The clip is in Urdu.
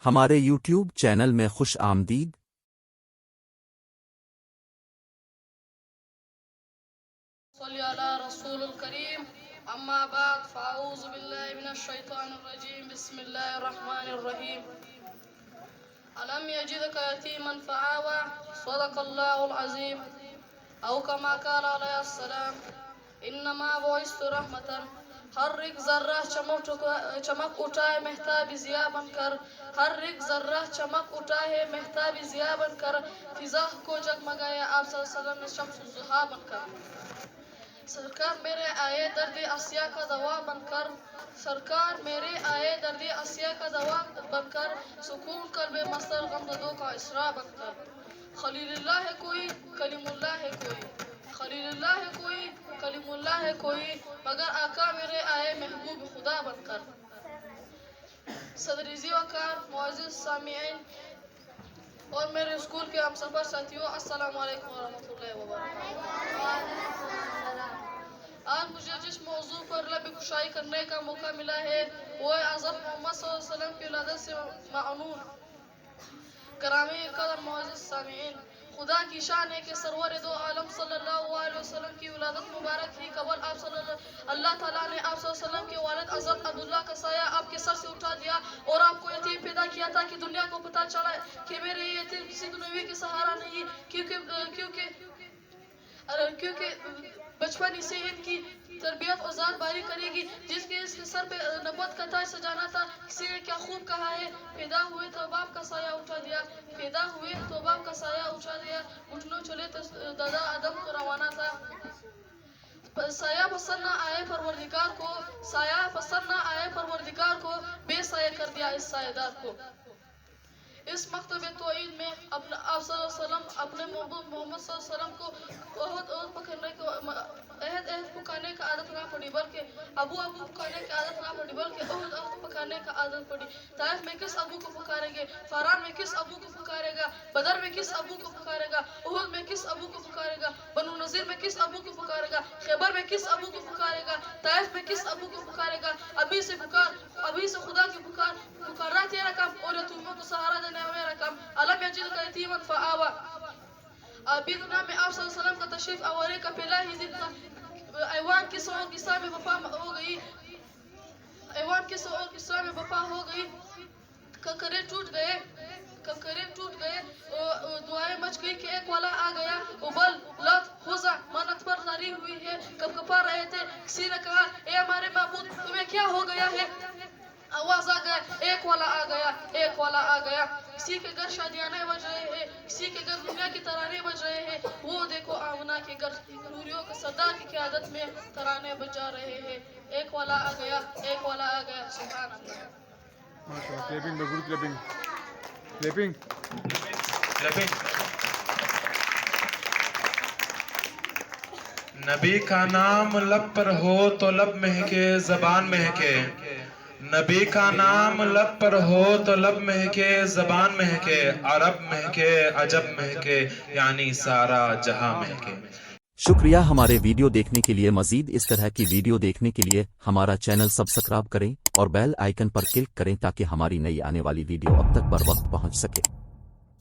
ہمارے یوٹیوب چینل میں خوش آمدید۔ صلی علی رسول الکریم، اما بعد فاعوذ باللہ من الشیطان الرجیم، بسم اللہ الرحمن الرحیم۔ الم یجدک یتیما فآوی، صدق اللہ العظیم، او کما قال علیہ السلام، انما بعثت رحمتا۔ ہر ایک ذرہ چمک اٹھائے مہتاب ضیا بن کر، ہر ایک ذرہ چمک اٹھائے مہتاب ضیا بن کر، فضا کو جگمگایا آپ صلی اللہ علیہ وسلم نے شمس الضحیٰ بن کر۔ سرکار میرے آئے درد اسیا کا دوا بن کر، سرکار میرے آئے درد اسیا کا دوا بن کر، سکون قلب مستر غمزدوں کا اسرا بن کر۔ خلیل اللہ ہے کوئی، کلیم اللہ ہے کوئی، خلیل اللہ ہے کوئی، کلیم اللہ ہے کوئی، مگر آقا میرے آئے محبوب خدا بن کر۔ صدر ذی وقار، معزز سامعین اور میرے اسکول کے ہم سفر ساتھیوں، السلام علیکم ورحمۃ اللہ وبرکاتہ۔ آج مجھے جس موضوع پر لب کشائی کرنے کا موقع ملا ہے وہ حضرت محمد صلی اللہ علیہ وسلم کی ولادت سے معنون۔ گرامی قدر معزز سامعین، خدا کی شان ہے کہ سرور دو عالم صلی اللہ علیہ وسلم کی ولادت مبارک ہی قبل آپ اللہ تعالیٰ نے آپ صلی اللہ علیہ وسلم کے والد حضرت عبداللہ کا سایہ آپ کے سر سے اٹھا دیا اور آپ کو یتیم پیدا کیا تاکہ دنیا کو پتہ چلا کہ میرے یہ یتیم کسی دنیاوی کے سہارا نہیں، کیونکہ بچپن سے ان کی تربیت اور ذات باری کرے گی، جس کے اس کے سر پہ نبوت کا تاج سجانا تھا۔ کسی نے کیا خوب کہا ہے، پیدا ہوئے تو باپ کا سایہ اٹھا دیا، پیدا ہوئے تو باپ کا سایہ اٹھا دیا، اٹھنوں چلے تو دادا آدم کو روانہ تھا۔ سایہ پسند نہ آئے پروردگار کو، سایہ پسند نہ آئے پروردگار کو، بے سایہ کر دیا اس سایہ دار کو۔ اس مکتب توحید میں آپ صلی اللہ علیہ وسلم اپنے محبوب محمد صلی اللہ علیہ وسلم کو عہد پکانے کا عادت نہ پڑی، بلکہ ابو پکانے کی عادت نہ پڑی، بلکہ عہد پکانے کا عادت پڑی۔ طائف میں کس ابو کو پکارے گے، فاران میں کس ابو کو پکارے گا، بدر میں کس ابو کو پکارے گا، احد میں کس ابو کو پکارے گا، بنو نذیر میں کس ابو کو پکارے گا، خیبر میں کس ابو کو پکارے گا، طائف میں کس ابو کو پکارے گا۔ ابھی سے خدا کی پکارنا تیرا کام اور یتیموں کو سہارا دینا میرا کام۔ الم یجدک یتیما فآوی۔ ابھی دنیا میں آپ صلی اللہ علیہ وسلم کا تشریف آوری کا پہلا ہی دن تھا، ایوان کی سو قصہ میں وفا ہو گئی، ایوان کی سو قصہ میں وفا ہو گئی، کنکرے ٹوٹ گئے، دعائیں مچ گئی کہ ایک والا آ گیا، ابل لت خوزا منت پر تاری ہوئی ہے، کب کپا رہے تھے، کسی نے کہا اے ہمارے معبود تمہیں کیا ہو گیا ہے، آواز آ گیا ایک والا آ گیا، ایک والا آ گیا۔ کسی کے گھر شادیانے بج رہے ہیں، کسی کے گھر دنیا کی ترانے بج رہے ہیں، وہ دیکھو آمنہ کے گھر نوریوں کے صدا کی قیادت میں ترانے بجا رہے ہیں۔ ایک والا آ گیا، ایک والا آ گیا، سبحان اللہ۔ نبی کا نام لب پر ہو تو لب مہکے زبان مہکے، نبی کا نام لب پر ہو تو لب مہکے زبان مہکے، عرب مہکے عجب مہکے، یعنی سارا جہاں مہکے۔ شکریہ ہمارے ویڈیو دیکھنے کے لیے۔ مزید اس طرح کی ویڈیو دیکھنے کے لیے ہمارا چینل سبسکرائب کریں اور بیل آئیکن پر کلک کریں تاکہ ہماری نئی آنے والی ویڈیو اب تک بر وقت پہنچ سکے۔